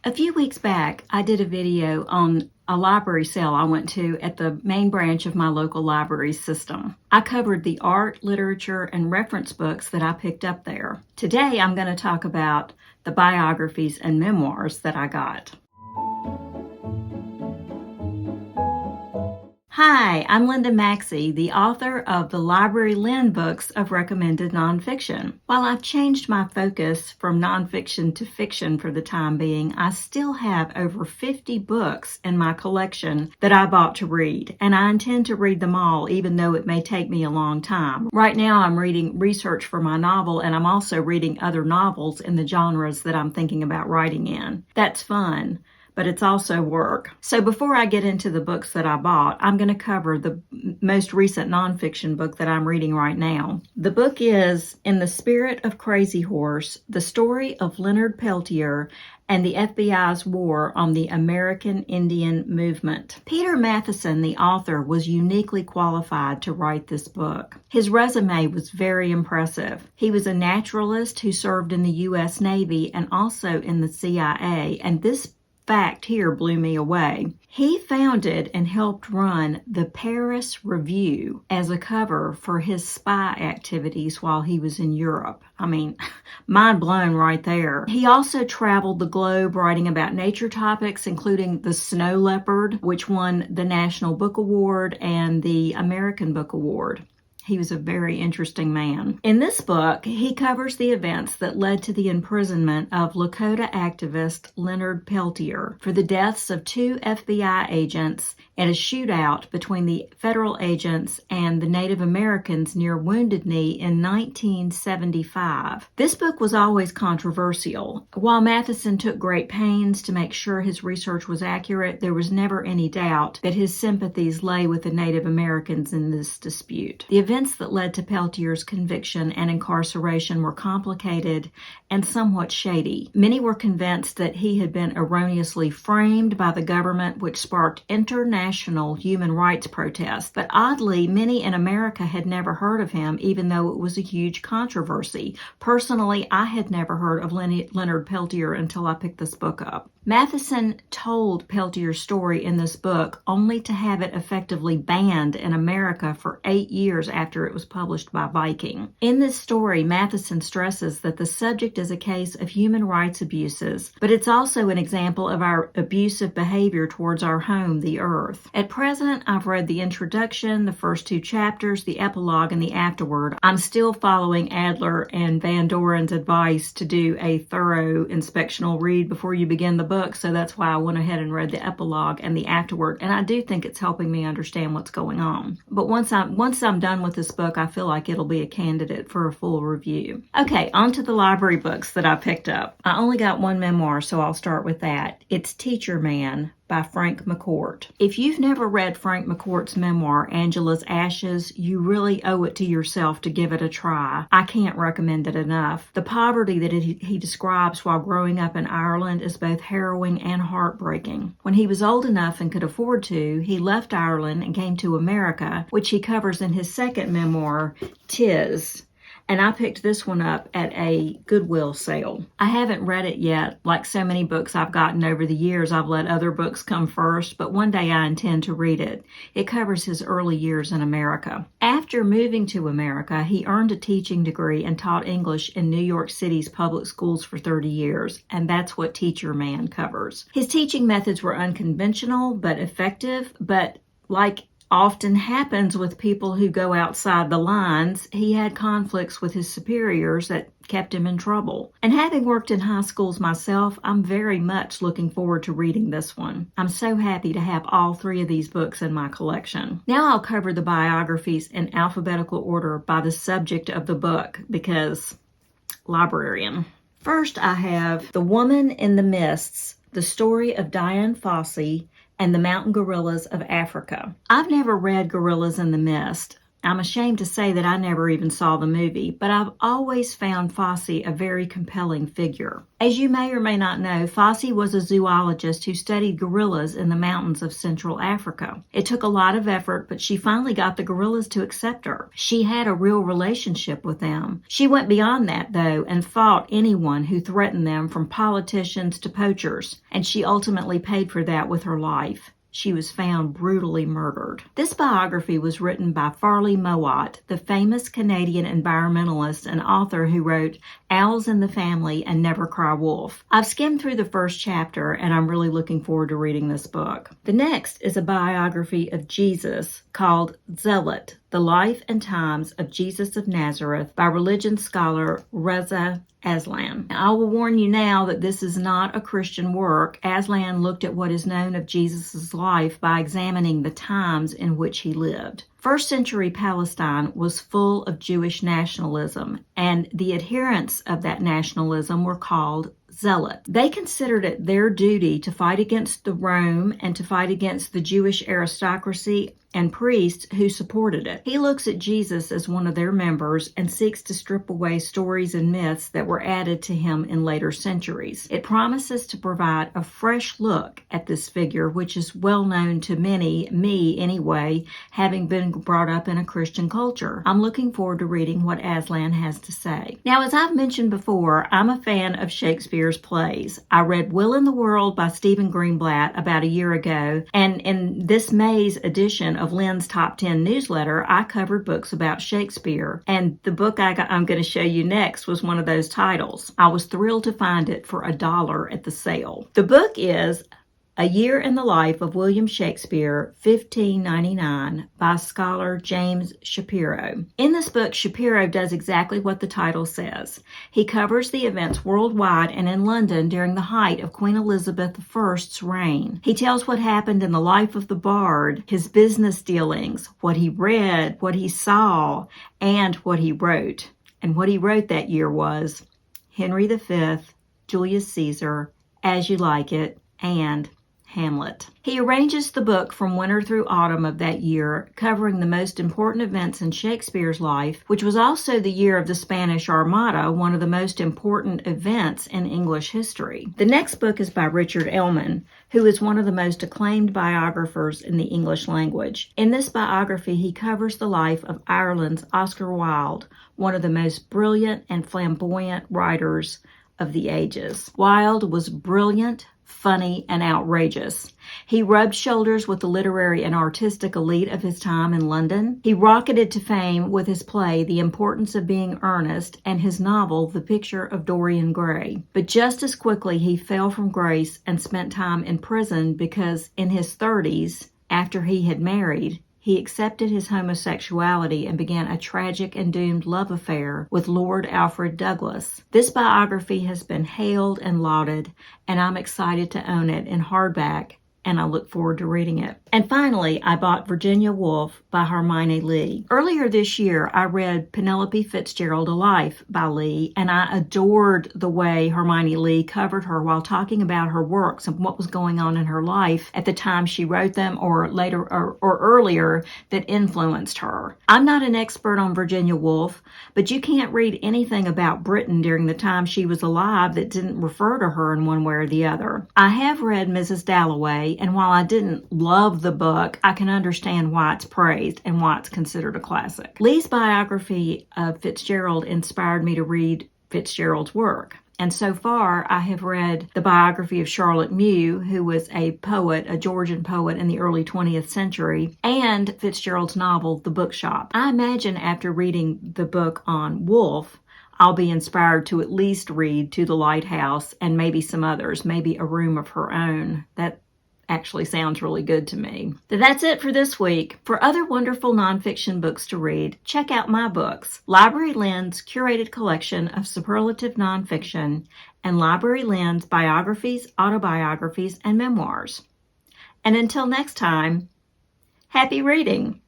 A few weeks back, I did a video on a library sale I went to at the main branch of my local library system. I covered the art, literature, and reference books that I picked up there. Today, I'm going to talk about the biographies and memoirs that I got. Hi, I'm Linda Maxey, the author of the Library Lynn books of recommended nonfiction. While I've changed my focus from nonfiction to fiction for the time being, I still have over 50 books in my collection that I bought to read, and I intend to read them all, even though it may take me a long time. Right now, I'm reading research for my novel, and I'm also reading other novels in the genres that I'm thinking about writing in. That's fun, but it's also work. So before I get into the books that I bought, I'm going to cover the most recent nonfiction book that I'm reading right now. The book is In the Spirit of Crazy Horse, the story of Leonard Peltier and the FBI's war on the American Indian movement. Peter Matthiessen, the author, was uniquely qualified to write this book. His resume was very impressive. He was a naturalist who served in the U.S. Navy and also in the CIA, and this fact here blew me away. He founded and helped run the Paris Review as a cover for his spy activities while he was in Europe. I mean, mind blown right there. He also traveled the globe writing about nature topics, including the snow leopard, which won the National Book Award and the American Book Award. He was a very interesting man. In this book, he covers the events that led to the imprisonment of Lakota activist Leonard Peltier for the deaths of 2 FBI agents at a shootout between the federal agents and the Native Americans near Wounded Knee in 1975. This book was always controversial. While Matthiessen took great pains to make sure his research was accurate, there was never any doubt that his sympathies lay with the Native Americans in this dispute. The events that led to Peltier's conviction and incarceration were complicated and somewhat shady. Many were convinced that he had been erroneously framed by the government, which sparked international human rights protests. But oddly, many in America had never heard of him, even though it was a huge controversy. Personally, I had never heard of Leonard Peltier until I picked this book up. Matthiessen told Peltier's story in this book only to have it effectively banned in America for 8 years after it was published by Viking. In this story, Matthiessen stresses that the subject is a case of human rights abuses, but it's also an example of our abusive behavior towards our home, the earth. At present, I've read the introduction, the first 2 chapters, the epilogue, and the afterword. I'm still following Adler and Van Doren's advice to do a thorough inspectional read before you begin the book, so that's why I went ahead and read the epilogue and the afterword, and I do think it's helping me understand what's going on. But once I'm done with this book, I feel like it'll be a candidate for a full review. Okay, on to the library books that I picked up. I only got one memoir, so I'll start with that. It's Teacher Man by Frank McCourt. If you've never read Frank McCourt's memoir, Angela's Ashes, you really owe it to yourself to give it a try. I can't recommend it enough. The poverty that he describes while growing up in Ireland is both harrowing and heartbreaking. When he was old enough and could afford to, he left Ireland and came to America, which he covers in his second memoir, Tis. And I picked this one up at a Goodwill sale. I haven't read it yet. Like so many books I've gotten over the years, I've let other books come first, but one day I intend to read it. It covers his early years in America. After moving to America, he earned a teaching degree and taught English in New York City's public schools for 30 years, and that's what Teacher Man covers. His teaching methods were unconventional but effective, but like often happens with people who go outside the lines, he had conflicts with his superiors that kept him in trouble. And having worked in high schools myself, I'm very much looking forward to reading this one. I'm so happy to have all 3 of these books in my collection. Now I'll cover the biographies in alphabetical order by the subject of the book, because librarian. First, I have The Woman in the Mists, the story of Diane Fosse and the mountain gorillas of Africa. I've never read Gorillas in the Mist, I'm ashamed to say that I never even saw the movie, but I've always found Fosse a very compelling figure. As you may or may not know, Fosse was a zoologist who studied gorillas in the mountains of Central Africa. It took a lot of effort, but she finally got the gorillas to accept her. She had a real relationship with them. She went beyond that, though, and fought anyone who threatened them, from politicians to poachers, and she ultimately paid for that with her life. She was found brutally murdered. This biography was written by Farley Mowat, the famous Canadian environmentalist and author who wrote Owls in the Family and Never Cry Wolf. I've skimmed through the first chapter, and I'm really looking forward to reading this book. The next is a biography of Jesus called Zealot, The Life and Times of Jesus of Nazareth by religion scholar Raz Aslan. I will warn you now that this is not a Christian work. Aslan looked at what is known of Jesus' life by examining the times in which he lived. First century Palestine was full of Jewish nationalism, and the adherents of that nationalism were called zealots. They considered it their duty to fight against the Rome and to fight against the Jewish aristocracy and priests who supported it. He looks at Jesus as one of their members and seeks to strip away stories and myths that were added to him in later centuries. It promises to provide a fresh look at this figure, which is well known to many, me anyway, having been brought up in a Christian culture. I'm looking forward to reading what Aslan has to say. Now, as I've mentioned before, I'm a fan of Shakespeare's plays. I read Will in the World by Stephen Greenblatt about a year ago, and in this May's edition of Lynn's Top 10 newsletter, I covered books about Shakespeare, and the book I'm going to show you next was one of those titles. I was thrilled to find it for $1 at the sale. The book is A Year in the Life of William Shakespeare, 1599, by scholar James Shapiro. In this book, Shapiro does exactly what the title says. He covers the events worldwide and in London during the height of Queen Elizabeth I's reign. He tells what happened in the life of the bard, his business dealings, what he read, what he saw, and what he wrote. And what he wrote that year was Henry V, Julius Caesar, As You Like It, and Hamlet. He arranges the book from winter through autumn of that year, covering the most important events in Shakespeare's life, which was also the year of the Spanish Armada, one of the most important events in English history. The next book is by Richard Elman, who is one of the most acclaimed biographers in the English language. In this biography, he covers the life of Ireland's Oscar Wilde, one of the most brilliant and flamboyant writers of the ages. Wilde was brilliant, funny, and outrageous. He rubbed shoulders with the literary and artistic elite of his time in London. He rocketed to fame with his play The Importance of Being Earnest and his novel The Picture of Dorian Gray. But just as quickly he fell from grace and spent time in prison because in his 30s, after he had married, he accepted his homosexuality and began a tragic and doomed love affair with Lord Alfred Douglas. This biography has been hailed and lauded, and I'm excited to own it in hardback, and I look forward to reading it. And finally, I bought Virginia Woolf by Hermione Lee. Earlier this year, I read Penelope Fitzgerald, A Life by Lee, and I adored the way Hermione Lee covered her while talking about her works and what was going on in her life at the time she wrote them or later or earlier that influenced her. I'm not an expert on Virginia Woolf, but you can't read anything about Britain during the time she was alive that didn't refer to her in one way or the other. I have read Mrs. Dalloway, and while I didn't love the book, I can understand why it's praised and why it's considered a classic. Lee's biography of Fitzgerald inspired me to read Fitzgerald's work. And so far, I have read the biography of Charlotte Mew, who was a poet, a Georgian poet in the early 20th century, and Fitzgerald's novel, The Bookshop. I imagine after reading the book on Woolf, I'll be inspired to at least read To the Lighthouse and maybe some others, maybe A Room of Her Own. That actually sounds really good to me. But that's it for this week. For other wonderful nonfiction books to read, check out my books, Library Lynn's curated collection of superlative nonfiction, and Library Lynn's biographies, autobiographies, and memoirs. And until next time, happy reading!